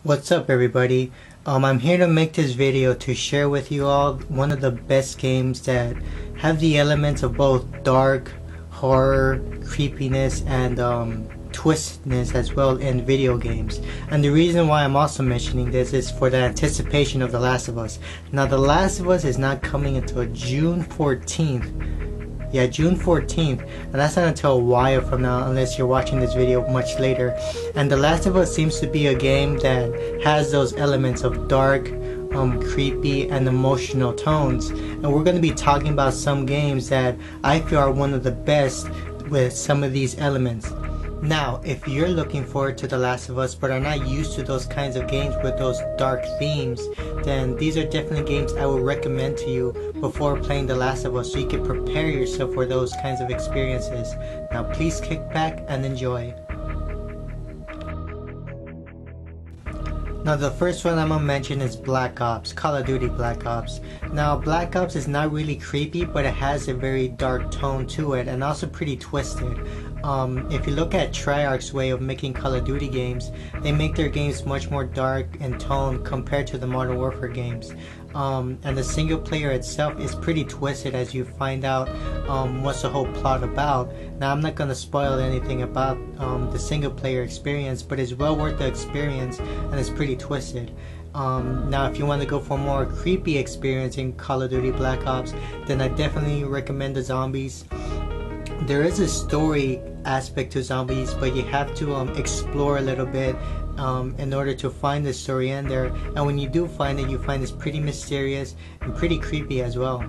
What's up everybody? I'm here to make this video to share with you all one of the best games that have the elements of both dark, horror, creepiness, and twistedness as well in video games. And the reason why I'm also mentioning this is for the anticipation of The Last of Us. Now The Last of Us is not coming until June 14th. Yeah, June 14th, and that's not until a while from now unless you're watching this video much later. And The Last of Us seems to be a game that has those elements of dark, creepy, and emotional tones. And we're going to be talking about some games that I feel are one of the best with some of these elements. Now, if you're looking forward to The Last of Us but are not used to those kinds of games with those dark themes, then these are definitely games I would recommend to you before playing The Last of Us so you can prepare yourself for those kinds of experiences. Now please kick back and enjoy. Now the first one I'm gonna mention is Black Ops, Call of Duty Black Ops. Now Black Ops is not really creepy, but it has a very dark tone to it and also pretty twisted. If you look at Treyarch's way of making Call of Duty games, they make their games much more dark in tone compared to the Modern Warfare games. And the single player itself is pretty twisted as you find out what's the whole plot about. Now I'm not going to spoil anything about the single player experience, but it's well worth the experience and it's pretty twisted. Now if you want to go for a more creepy experience in Call of Duty Black Ops, then I definitely recommend the zombies. There is a story aspect to zombies, but you have to explore a little bit in order to find the story in there. And when you do find it, you find it's pretty mysterious and pretty creepy as well.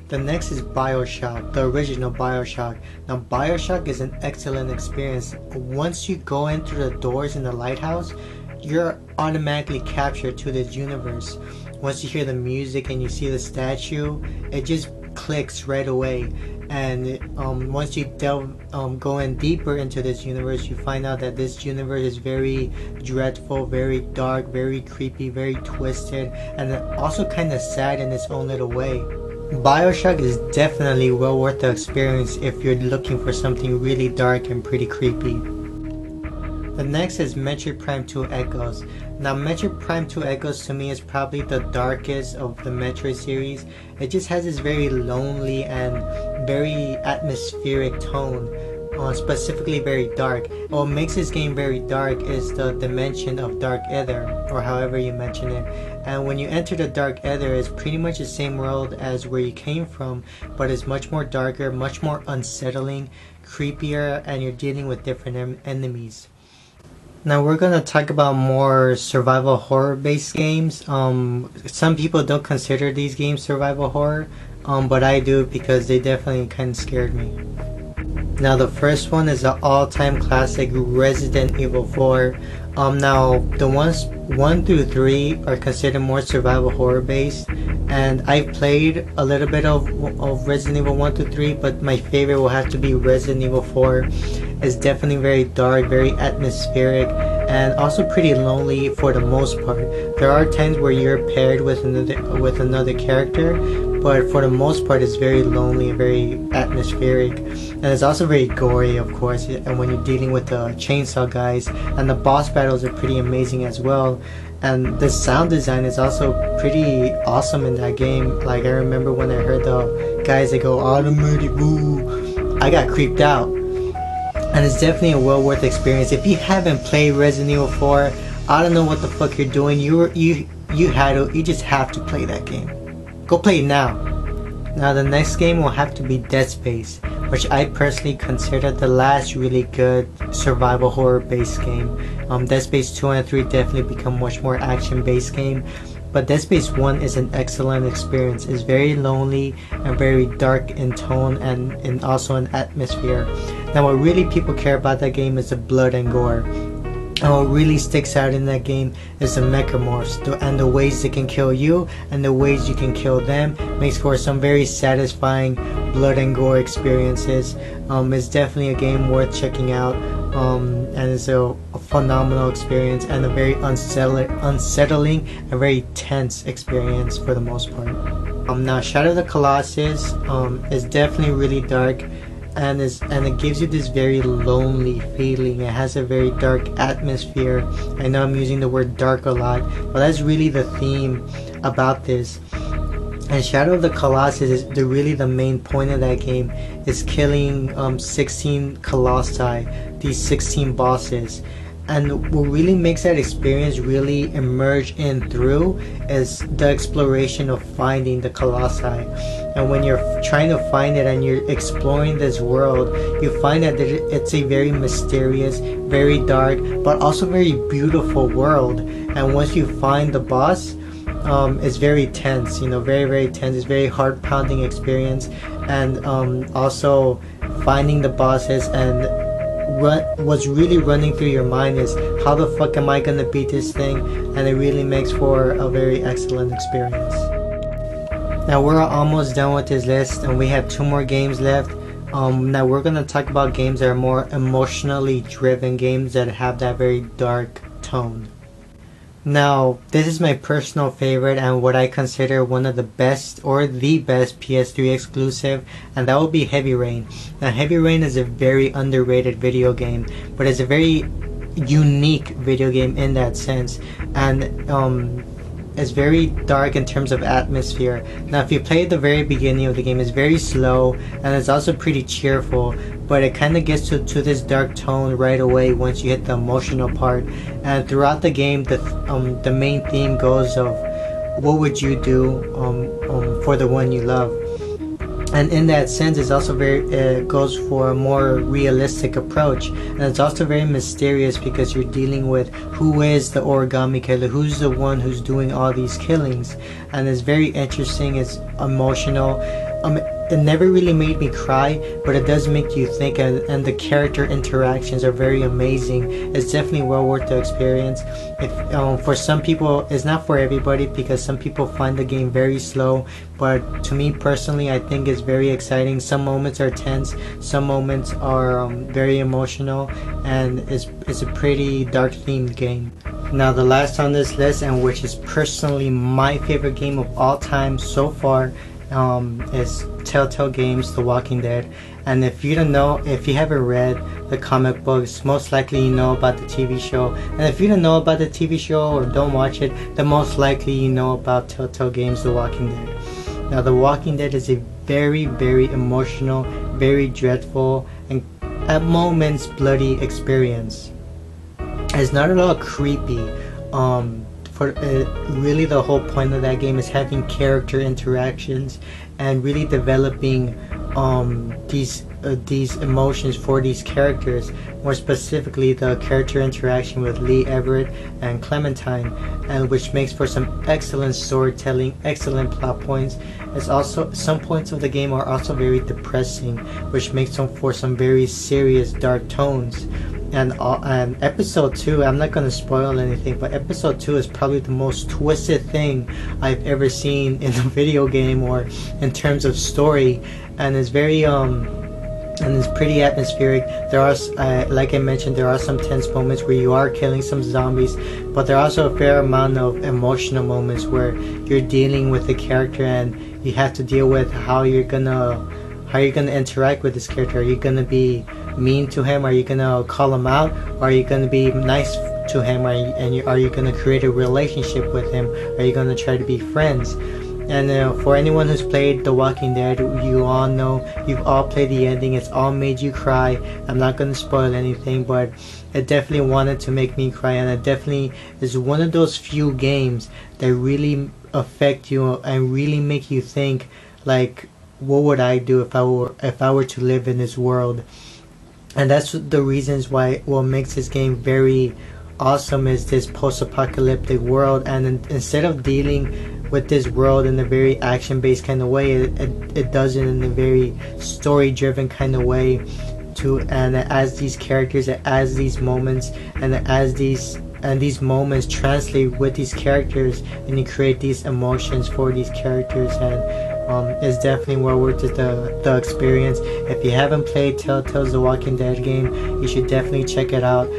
The next is BioShock, the original BioShock. Now BioShock is an excellent experience. Once you go in through the doors in the lighthouse, you're automatically captured to this universe. Once you hear the music and you see the statue, it just clicks right away. And once you go in deeper into this universe, you find out that this universe is very dreadful, very dark, very creepy, very twisted, and also kind of sad in its own little way. BioShock is definitely well worth the experience if you're looking for something really dark and pretty creepy. The next is Metroid Prime 2 Echoes. Now Metroid Prime 2 Echoes to me is probably the darkest of the Metroid series. It just has this very lonely and very atmospheric tone, specifically very dark. What makes this game very dark is the dimension of Dark Aether, or however you mention it. And when you enter the Dark Aether, it's pretty much the same world as where you came from, but it's much more darker, much more unsettling, creepier, and you're dealing with different enemies. Now we're going to talk about more survival horror based games. Some people don't consider these games survival horror, but I do because they definitely kind of scared me. Now the first one is the all-time classic Resident Evil 4. Now the ones 1 through 3 are considered more survival horror based, and I've played a little bit of Resident Evil 1 through 3, but my favorite will have to be Resident Evil 4. It's definitely very dark, very atmospheric, and also pretty lonely for the most part. There are times where you're paired with another character, but for the most part it's very lonely and very atmospheric. And it's also very gory, of course, and when you're dealing with the chainsaw guys, and the boss battles are pretty amazing as well. And the sound design is also pretty awesome in that game. Like I remember when I heard the guys that go automatic woo, I got creeped out. And it's definitely a well worth experience. If you haven't played Resident Evil 4, I don't know what the fuck you're doing. You just have to play that game. Go play it now. Now the next game will have to be Dead Space, which I personally consider the last really good survival horror based game. Dead Space 2 and 3 definitely become much more action based game, but Dead Space 1 is an excellent experience. It's very lonely and very dark in tone and also in atmosphere. Now what really people care about that game is the blood and gore. And what really sticks out in that game is the Mechamorphs, and the ways they can kill you and the ways you can kill them makes for some very satisfying blood and gore experiences. It's definitely a game worth checking out, and it's a phenomenal experience and a very unsettling and very tense experience for the most part. Now Shadow of the Colossus is definitely really dark. and it gives you this very lonely feeling. It has a very dark atmosphere. I know I'm using the word dark a lot, but that's really the theme about this. And Shadow of the Colossus is really the main point of that game, is killing 16 colossi, these 16 bosses. And what really makes that experience really emerge in through is the exploration of finding the colossi. And when you're trying to find it and you're exploring this world, you find that it's a very mysterious, very dark, but also very beautiful world. And once you find the boss, it's very tense, you know, very, very tense. It's very heart-pounding experience. And also finding the bosses, and what's really running through your mind is, how the fuck am I gonna beat this thing? And it really makes for a very excellent experience. Now we're almost done with this list, and we have 2 more games left. Now we're gonna talk about games that are more emotionally driven, games that have that very dark tone. Now, this is my personal favorite and what I consider one of the best, or the best, PS3 exclusive, and that would be Heavy Rain. Now, Heavy Rain is a very underrated video game, but it's a very unique video game in that sense, and it's very dark in terms of atmosphere. Now, if you play at the very beginning of the game, it's very slow, and it's also pretty cheerful, but it kind of gets to this dark tone right away once you hit the emotional part. And throughout the game, the main theme goes of, what would you do for the one you love? And in that sense, it's also goes for a more realistic approach, and it's also very mysterious because you're dealing with who is the origami killer, who's the one who's doing all these killings, and it's very interesting. It's emotional. It never really made me cry, but it does make you think, and the character interactions are very amazing. It's definitely well worth the experience. For some people, it's not for everybody, because some people find the game very slow, but to me personally, I think it's very exciting. Some moments are tense, some moments are very emotional, and it's a pretty dark themed game. Now the last on this list, and which is personally my favorite game of all time so far, is Telltale Games The Walking Dead. And if you haven't read the comic books, most likely you know about the TV show. And if you don't know about the TV show or don't watch it, then most likely you know about Telltale Games The Walking Dead. Now The Walking Dead is a very, very emotional, very dreadful, and at moments bloody experience. It's not at all creepy. Really the whole point of that game is having character interactions and really developing these emotions for these characters. More specifically, the character interaction with Lee Everett and Clementine, and which makes for some excellent storytelling, excellent plot points. It's also, some points of the game are also very depressing, which makes them for some very serious dark tones. And episode 2, I'm not going to spoil anything, but episode 2 is probably the most twisted thing I've ever seen in a video game or in terms of story, and it's very and it's pretty atmospheric. There are, like I mentioned, there are some tense moments where you are killing some zombies, but there are also a fair amount of emotional moments where you're dealing with the character and you have to deal with how you're gonna interact with this character. Are you gonna be mean to him? Are you gonna call him out? Or are you gonna be nice to him? Are you gonna create a relationship with him? Are you gonna try to be friends? And for anyone who's played The Walking Dead, you all know, you've all played the ending. It's all made you cry. I'm not gonna spoil anything, but it definitely wanted to make me cry, and it definitely is one of those few games that really affect you and really make you think, like, what would I do if I were to live in this world? And that's the reasons why what makes this game very awesome is this post-apocalyptic world. And instead of dealing with this world in a very action-based kind of way, it does it in a very story-driven kind of way too. And as these characters, as these moments, and as these moments translate with these characters, and you create these emotions for these characters, and it's definitely well worth the experience. If you haven't played Telltale's The Walking Dead game, you should definitely check it out.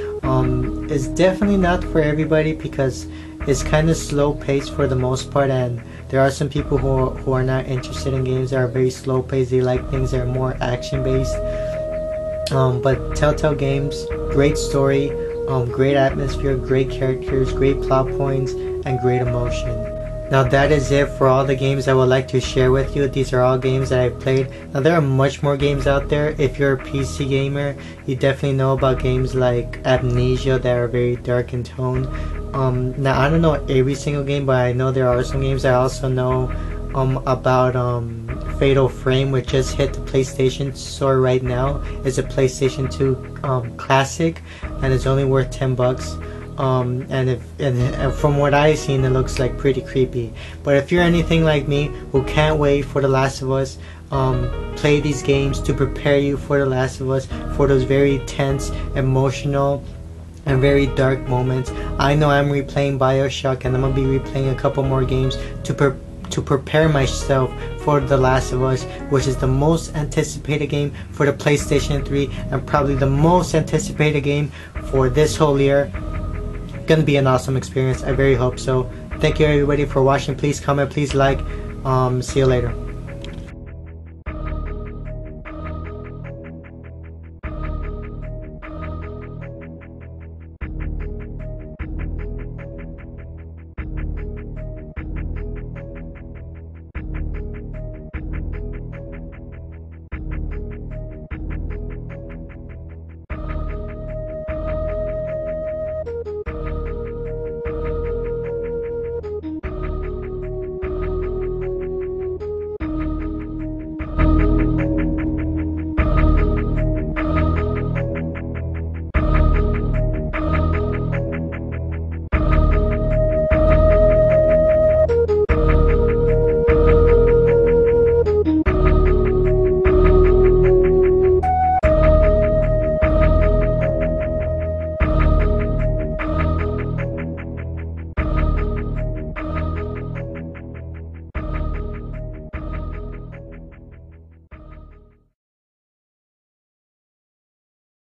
It's definitely not for everybody because it's kind of slow paced for the most part, and there are some people who are not interested in games that are very slow paced. They like things that are more action based. But Telltale Games, great story, great atmosphere, great characters, great plot points, and great emotion. Now that is it for all the games I would like to share with you. These are all games that I've played. Now there are much more games out there. If you're a PC gamer, you definitely know about games like Amnesia that are very dark in tone. Now I don't know every single game, but I know there are some games. I also know about Fatal Frame, which just hit the PlayStation Store right now. It's a PlayStation 2 classic, and it's only worth $10. And from what I've seen, it looks like pretty creepy. But if you're anything like me who can't wait for The Last of Us, play these games to prepare you for The Last of Us, for those very tense, emotional, and very dark moments. I know I'm replaying BioShock, and I'm gonna be replaying a couple more games to prepare myself for The Last of Us, which is the most anticipated game for the PlayStation 3 and probably the most anticipated game for this whole year. Gonna be an awesome experience. I very hope so. Thank you everybody for watching. Please comment, please like. See you later.